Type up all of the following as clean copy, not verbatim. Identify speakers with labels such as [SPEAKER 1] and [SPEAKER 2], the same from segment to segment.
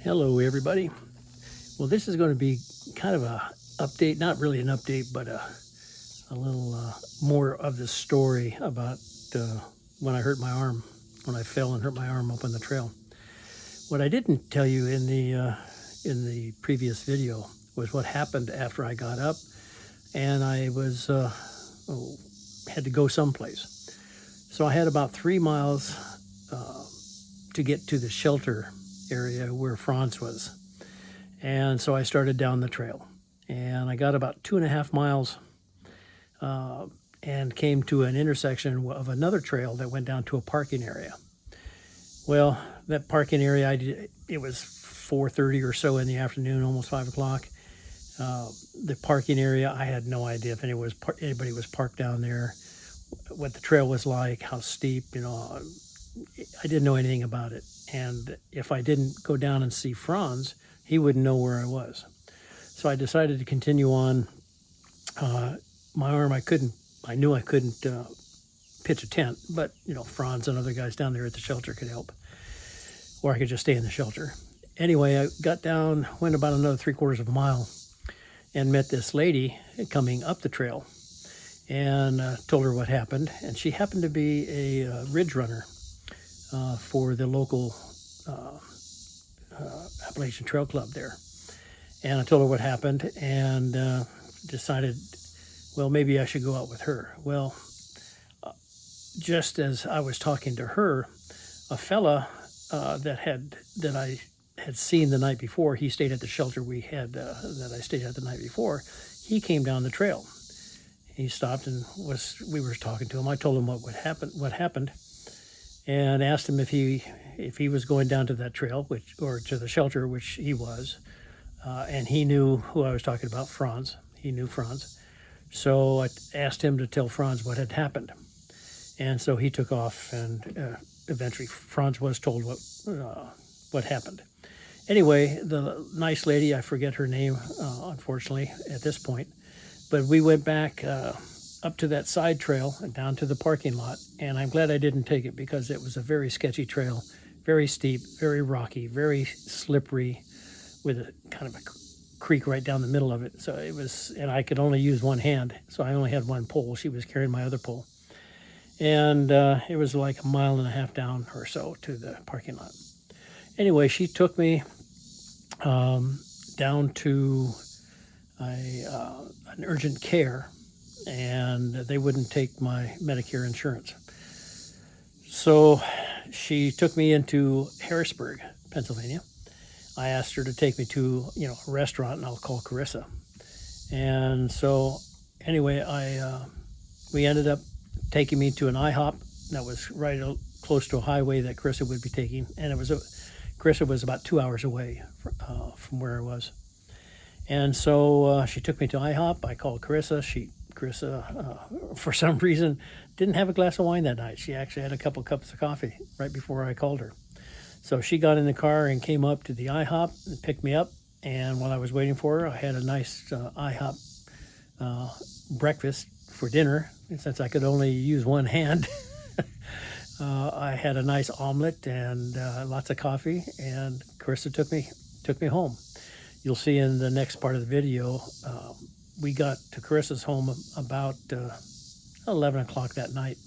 [SPEAKER 1] Hello everybody. Well, this is going to be kind of a update, not really an update, but a little more of the story about when I hurt my arm, when I fell and hurt my arm up on the trail. What I didn't tell you in the previous video was what happened after I got up and I was had to go someplace. So I had about 3 miles to get to the shelter area where Franz was. And so I started down the trail. And I got about 2.5 miles and came to an intersection of another trail that went down to a parking area. Well, that parking area, it was 4:30 or so in the afternoon, almost 5 o'clock. The parking area, I had no idea if anybody was parked down there, what the trail was like, how steep, I didn't know anything about it. And if I didn't go down and see Franz, he wouldn't know where I was. So I decided to continue on. My arm, I knew I couldn't pitch a tent, but Franz and other guys down there at the shelter could help, or I could just stay in the shelter. Anyway, I got down, went about another 3/4 of a mile, and met this lady coming up the trail, and told her what happened. And she happened to be a ridge runner for the local Appalachian Trail Club there. And I told her what happened and decided, well, maybe I should go out with her. Well, just as I was talking to her, a fella that I had seen the night before, he stayed at the shelter that I stayed at the night before. He came down the trail. He stopped and we were talking to him. I told him what happened, and asked him if he was going down to that trail, or to the shelter, which he was, and he knew who I was talking about, Franz. He knew Franz, so I asked him to tell Franz what had happened, and so he took off, and eventually Franz was told what happened. Anyway, the nice lady, I forget her name, unfortunately, at this point, but we went back up to that side trail and down to the parking lot, and I'm glad I didn't take it because it was a very sketchy trail, very steep, very rocky, very slippery, with a kind of a creek right down the middle of it. So it was, and I could only use one hand, so I only had one pole. She was carrying my other pole, and it was like 1.5 miles down or so to the parking lot. Anyway, she took me down to an urgent care, and they wouldn't take my Medicare insurance. So she took me into Harrisburg, Pennsylvania. I asked her to take me to a restaurant, and I'll call Carissa. And so anyway, we ended up taking me to an IHOP that was right close to a highway that Carissa would be taking, and Carissa was about 2 hours away from where I was. And so she took me to IHOP. I called Carissa. Carissa, for some reason, didn't have a glass of wine that night. She actually had a couple cups of coffee right before I called her. So she got in the car and came up to the IHOP and picked me up. And while I was waiting for her, I had a nice IHOP breakfast for dinner. And since I could only use one hand, I had a nice omelet and lots of coffee. And Carissa took me home. You'll see in the next part of the video, we got to Carissa's home about 11 o'clock that night.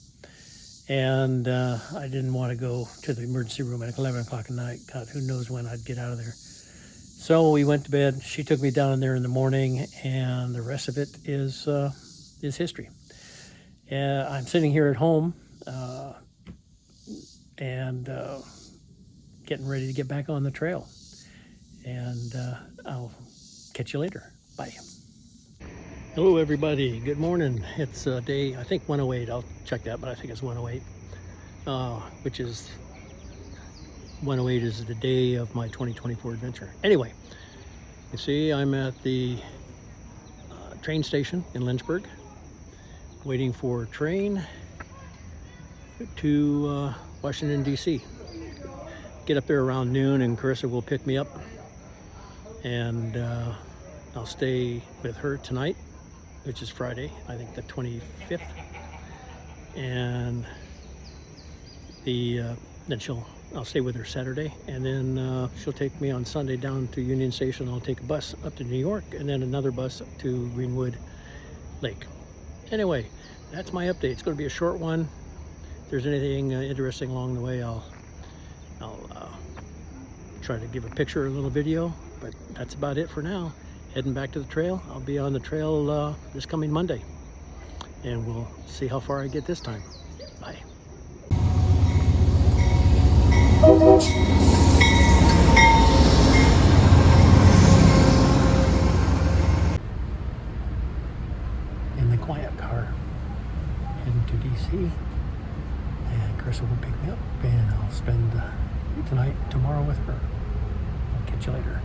[SPEAKER 1] And I didn't want to go to the emergency room at 11 o'clock at night. God, who knows when I'd get out of there. So we went to bed. She took me down there in the morning, and the rest of it is history. I'm sitting here at home and getting ready to get back on the trail. And I'll catch you later. Bye. Hello, everybody. Good morning. It's day, I think, 108. I'll check that, but I think it's 108, which is 108 is the day of my 2024 adventure. Anyway, you see, I'm at the train station in Lynchburg, waiting for a train to Washington, D.C. Get up there around noon, and Carissa will pick me up. And I'll stay with her tonight, which is Friday, I think the 25th. And then she'll I'll stay with her Saturday, and then she'll take me on Sunday down to Union Station. I'll take a bus up to New York, and then another bus to Greenwood Lake. Anyway, that's my update. It's going to be a short one. If there's anything interesting along the way, I'll try to give a picture or a little video, but that's about it for now. Heading back to the trail. I'll be on the trail this coming Monday, and we'll see how far I get this time. Bye. In the quiet car, heading to DC, and Carissa will pick me up, and I'll spend tonight and tomorrow with her. I'll catch you later.